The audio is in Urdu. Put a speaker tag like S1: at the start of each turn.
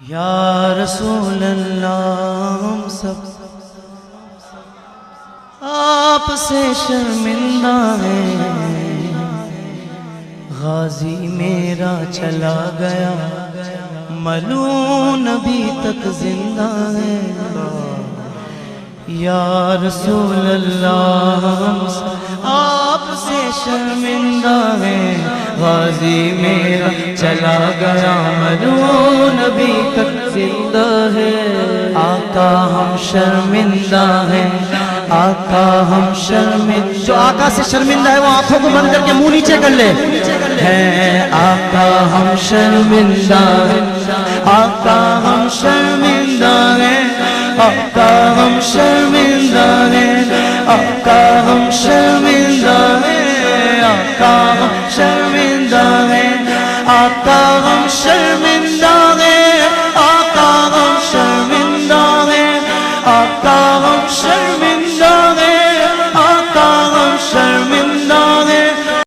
S1: یا رسول اللہ ہم سب آپ سے شرمندہ ہیں، غازی میرا چلا گیا ملعون ابھی تک زندہ ہے۔ یا رسول اللہ ہم سب آپ سے شرمندہ ہیں، غازی میرا چلا گیا ملعون ابھی تک زندہ ہے۔ آقا ہم شرمندہ ہیں، آقا ہم شرمندہ، جو آقا سے شرمندہ ہے وہ آنکھوں کو بند کر کے منہ نیچے کر لے۔ ہے آقا ہم شرمندہ ہیں، آقا ہم شرمندہ ہیں، آقا ہم شرمندہ ہیں، آقا ہم شرمندہ ہیں، آقا ہم شرمندہ ہیں، آقا ہم شرمندہ ہیں، آقا ہم شرمندہ ہیں، آقا ہم شرمندہ